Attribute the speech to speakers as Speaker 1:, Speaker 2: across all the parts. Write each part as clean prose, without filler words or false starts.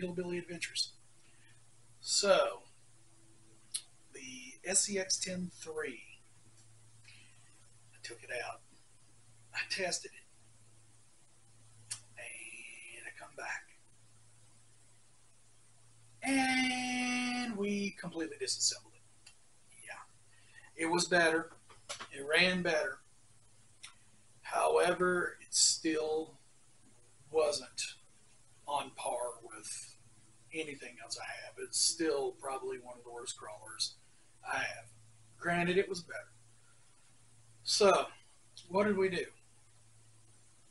Speaker 1: Hillbilly Adventures. So, the Scx10 III, I took it out, I tested it, and I come back, and we completely disassembled it. Yeah, it was better, it ran better, however, it still wasn't on par with anything else I have. It's still probably one of the worst crawlers I have. Granted, it was better. So, what did we do?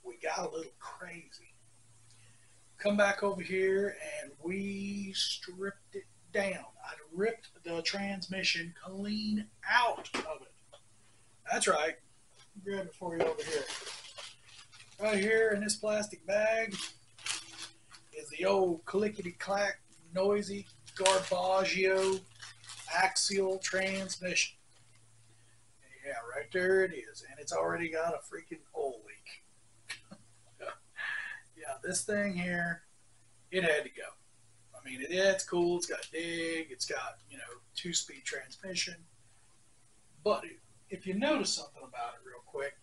Speaker 1: We got a little crazy. Come back over here and we stripped it down. I ripped the transmission clean out of it. That's right. Grab it for you over here. Right here in this plastic bag is the old clickety-clack, noisy Garbaggio Axial transmission. Yeah, right there it is. And it's already got a freaking oil leak. Yeah, this thing here, it had to go. I mean, it's cool. It's got dig. It's got, 2-speed transmission. But if you notice something about it real quick,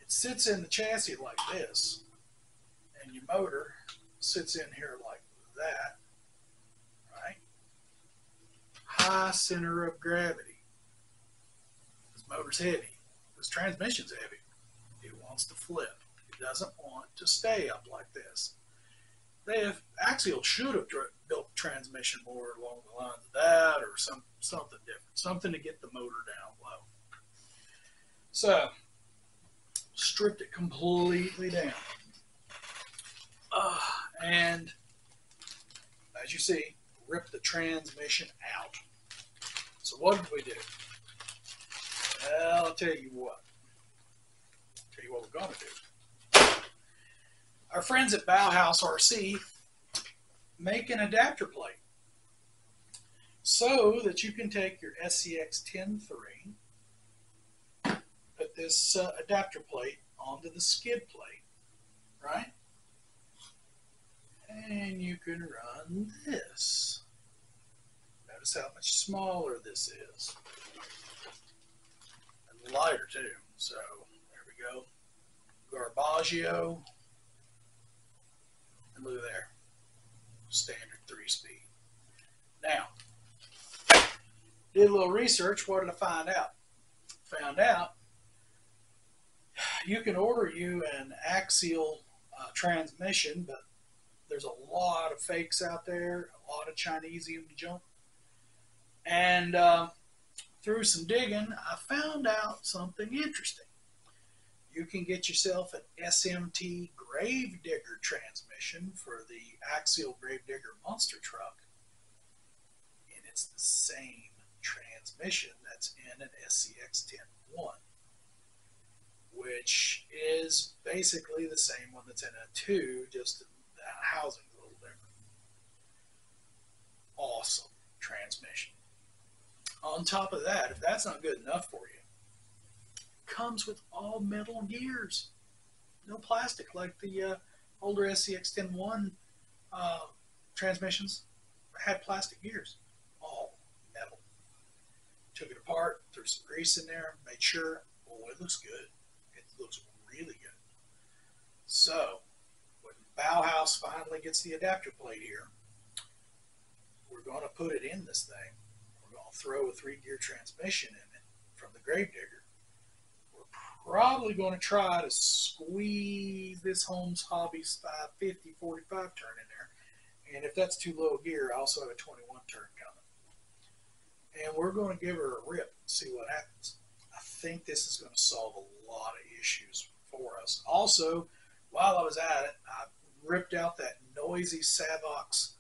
Speaker 1: it sits in the chassis like this. And your motor sits in here like that, right? High center of gravity. This motor's heavy. This transmission's heavy. It wants to flip. It doesn't want to stay up like this. Axial should have built the transmission more along the lines of that, or something different, something to get the motor down low. So, stripped it completely down. And as you see, ripped the transmission out. So what did we do? Well, I'll tell you what. We're going to do. Our friends at Bauhaus RC make an adapter plate so that you can take your Scx10 III, put this adapter plate onto the skid plate, right? And you can run this. Notice how much smaller this is. And lighter too. So there we go. Garbaggio. And look there. Standard 3-speed. Now, did a little research. What did I find out? Found out you can order you an Axial transmission, but there's a lot of fakes out there, a lot of Chinesium junk. And through some digging, I found out something interesting. You can get yourself an SMT Gravedigger transmission for the Axial Gravedigger monster truck. And it's the same transmission that's in an Scx10 which is basically the same one that's in a 2, just the housing's a little different. Awesome transmission. On top of that, if that's not good enough for you, comes with all metal gears. No plastic like the older Scx10 transmissions had plastic gears. All metal. Took it apart, threw some grease in there, made sure, oh, it looks good. It looks really good. So, when Bauhaus finally gets the adapter plate here, we're going to put it in this thing. We're going to throw a 3-gear transmission in it from the Gravedigger. We're probably going to try to squeeze this Holmes Hobbies 550 45 turn in there. And if that's too low a gear, I also have a 21 turn coming. And we're going to give her a rip and see what happens. I think this is going to solve a lot of issues for us. Also, while I was at it, I ripped out that noisy Savox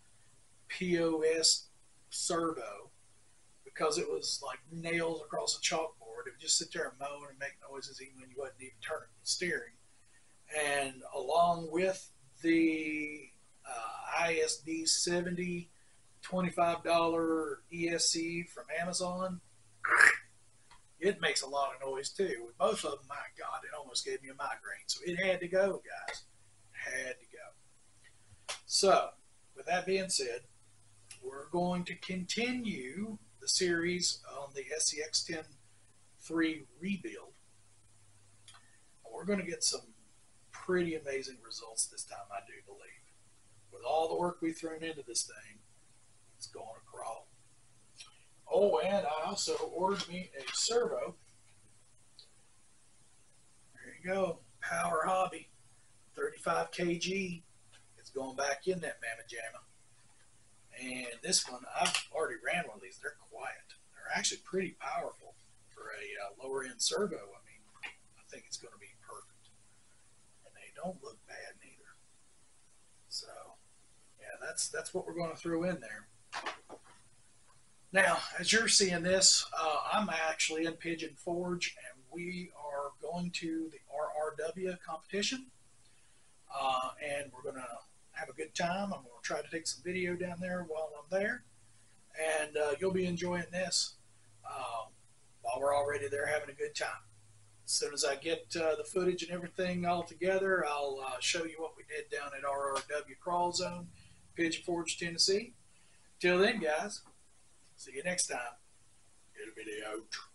Speaker 1: POS servo because it was like nails across a chalkboard. It would just sit there and moan and make noises even when you wasn't even turning the steering. And along with the ISD 70 $25 ESC from Amazon, it makes a lot of noise too. With both of them, my God, it almost gave me a migraine. So it had to go, guys. Had to go. So that being said, we're going to continue the series on the Scx10 3 rebuild. We're going to get some pretty amazing results this time, I do believe. With all the work we've thrown into this thing, it's going to crawl. Oh, and I also ordered me a servo. There you go, Power Hobby, 35 kg. It's going back in that mamma jamma. And this one, I've already ran one of these. They're quiet. They're actually pretty powerful for a lower end servo. I mean, I think it's going to be perfect. And they don't look bad neither. So, yeah, that's what we're going to throw in there. Now, as you're seeing this, I'm actually in Pigeon Forge, and we are going to the RRW competition. And we're going to have a good time. I'm going to try to take some video down there while I'm there. And you'll be enjoying this while we're already there having a good time. As soon as I get the footage and everything all together, I'll show you what we did down at RRW Crawl Zone, Pigeon Forge, Tennessee. Till then, guys, see you next time. Hillbilly out.